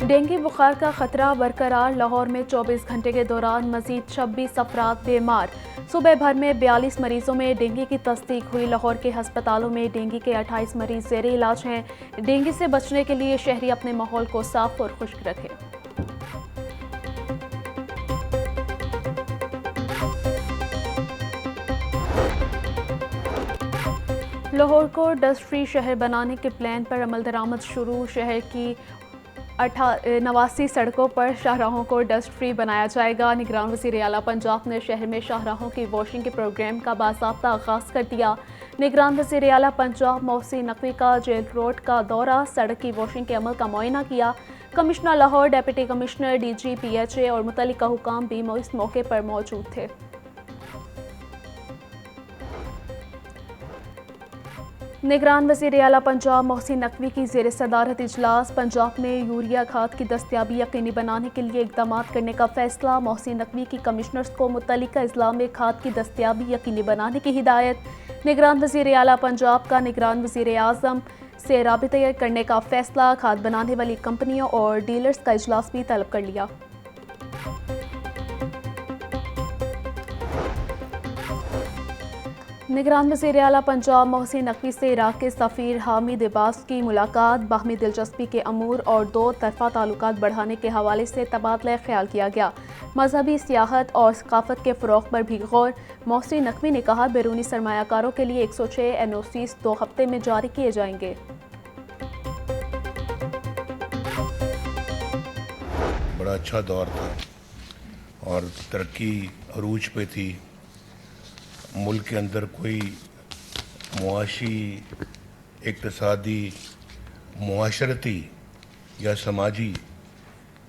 Dengue بخار کا خطرہ برقرار، لاہور میں 24 گھنٹے کے دوران مزید 26 افراد بیمار۔ صوبہ بھر میں 42 مریضوں میں ڈینگی کی تصدیق ہوئی۔ لاہور کے ہسپتالوں میں ڈینگی کے 28 مریض زیر علاج ہیں۔ ڈینگی سے بچنے کے لیے شہری اپنے ماحول کو صاف اور خشک رکھیں۔ لاہور کو ڈسٹ فری شہر بنانے کے پلان پر عمل درآمد شروع۔ شہر کی 89 سڑکوں پر شاہراہوں کو ڈسٹ فری بنایا جائے گا۔ نگران وزیر اعلیٰ پنجاب نے شہر میں شاہراہوں کی واشنگ کے پروگرام کا باضابطہ آغاز کر دیا۔ نگران وزیر اعلیٰ پنجاب محسن نقوی کا جیل روڈ کا دورہ، سڑک کی واشنگ کے عمل کا معائنہ کیا۔ Commissioner Lahore, deputy commissioner, D G P H A اور متعلقہ حکام بھی اس موقع پر موجود تھے۔ نگران وزیر اعلیٰ پنجاب محسن نقوی کی زیر صدارت اجلاس۔ پنجاب میں یوریا کھاد کی دستیابی یقینی بنانے کے لیے اقدامات کرنے کا فیصلہ۔ محسن نقوی کی کمشنرز کو متعلقہ اضلاع میں کھاد کی دستیابی یقینی بنانے کی ہدایت۔ نگران وزیر اعلیٰ پنجاب کا نگران وزیر اعظم سے رابطے کرنے کا فیصلہ۔ کھاد بنانے والی کمپنیوں اور ڈیلرز کا اجلاس بھی طلب کر لیا۔ نگران وزیر اعلیٰ پنجاب محسن نقوی سے عراق کے سفیر حامد عباس کی ملاقات۔ باہمی دلچسپی کے امور اور دو طرفہ تعلقات بڑھانے کے حوالے سے تبادلہ خیال کیا گیا۔ مذہبی سیاحت اور ثقافت کے فروغ پر بھی غور۔ محسن نقوی نے کہا بیرونی سرمایہ کاروں کے لیے 106 NOCs 2 ہفتے میں جاری کیے جائیں گے۔ بڑا اچھا دور تھا اور ترقی عروج پہ تھی۔ ملک کے اندر کوئی معاشی، اقتصادی، معاشرتی یا سماجی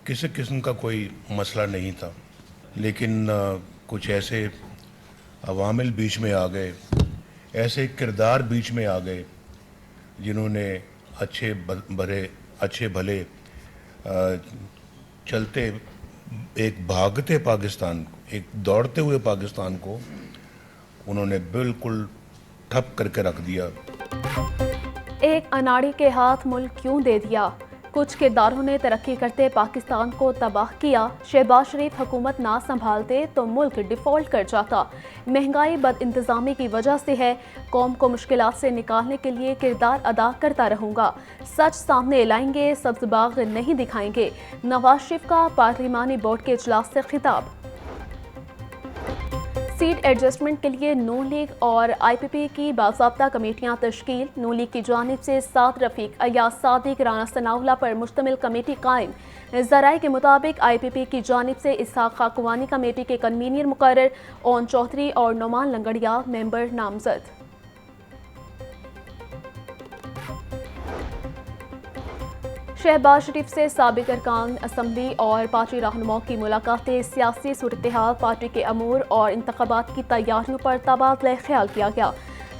کسی قسم کا کوئی مسئلہ نہیں تھا، لیکن کچھ ایسے عوامل بیچ میں آ گئے، ایسے کردار بیچ میں آ گئے جنہوں نے اچھے بھلے چلتے ایک بھاگتے پاکستان، ایک دوڑتے ہوئے پاکستان کو انہوں نے بالکل ٹھپ کر کے رکھ دیا۔ ایک اناڑی کے ہاتھ ملک کیوں دے دیا؟ کچھ کرداروں نے ترقی کرتے پاکستان کو تباہ کیا۔ شہباز شریف حکومت نہ سنبھالتے تو ملک ڈیفالٹ کر جاتا۔ مہنگائی بد انتظامی کی وجہ سے ہے۔ قوم کو مشکلات سے نکالنے کے لیے کردار ادا کرتا رہوں گا۔ سچ سامنے لائیں گے، سبز باغ نہیں دکھائیں گے۔ نواز شریف کا پارلیمانی بورڈ کے اجلاس سے خطاب۔ سیٹ ایڈجسٹمنٹ کے لیے نون لیگ اور IPP کی باضابطہ کمیٹیاں تشکیل۔ نون لیگ کی جانب سے 7 رفیق، ایاز صادق، رانا ثناءاللہ پر مشتمل کمیٹی قائم۔ ذرائع کے مطابق IPP کی جانب سے اسحاق خاکوانی کمیٹی کے کنوینر مقرر، اون چودھری اور نعمان لنگڑیا ممبر نامزد۔ شہباز شریف سے سابق ارکان اسمبلی اور پارٹی رہنماؤں کی ملاقاتیں۔ سیاسی صورتحال، پارٹی کے امور اور انتخابات کی تیاریوں پر تبادلہ خیال کیا گیا۔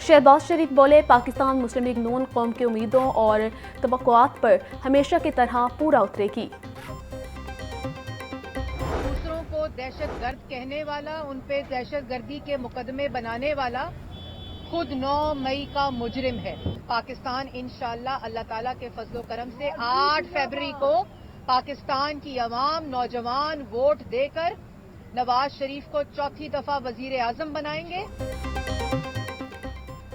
شہباز شریف بولے پاکستان مسلم لیگ نون قوم کی امیدوں اور توقعات پر ہمیشہ کی طرح پورا اترے گی۔ دوسروں کو دہشت گرد کہنے والا، ان پہ دہشت گردی کے مقدمے بنانے والا خود 9 مئی کا مجرم ہے۔ پاکستان انشاءاللہ اللہ تعالیٰ کے فضل و کرم سے 8 فروری کو پاکستان کی عوام، نوجوان ووٹ دے کر نواز شریف کو 4تھی دفعہ وزیر اعظم بنائیں گے۔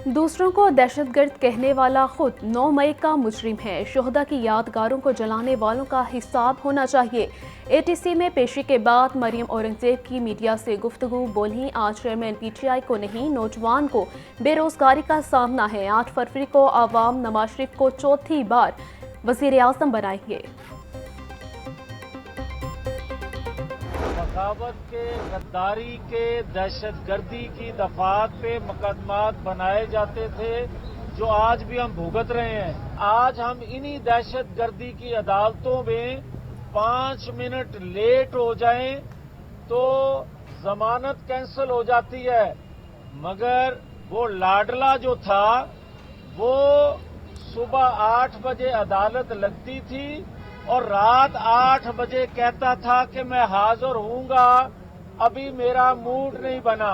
دوسروں کو دہشت گرد کہنے والا خود 9 مئی کا مجرم ہے۔ شہداء کی یادگاروں کو جلانے والوں کا حساب ہونا چاہیے۔ ATC میں پیشی کے بعد مریم اورنگزیب کی میڈیا سے گفتگو، بولیں آج چیئرمین PTI کو نہیں نوجوان کو بے روزگاری کا سامنا ہے۔ 8 فروری کو عوام نواز شریف کو 4تھی بار وزیر اعظم بنائیں گے۔ بغاوت کے، غداری کے، دہشت گردی کی دفعات پہ مقدمات بنائے جاتے تھے جو آج بھی ہم بھگت رہے ہیں۔ آج ہم انہی دہشت گردی کی عدالتوں میں 5 منٹ لیٹ ہو جائیں تو ضمانت کینسل ہو جاتی ہے، مگر وہ لاڈلا جو تھا وہ صبح 8 بجے عدالت لگتی تھی اور رات 8 بجے کہتا تھا کہ میں حاضر ہوں گا، ابھی میرا موڈ نہیں بنا۔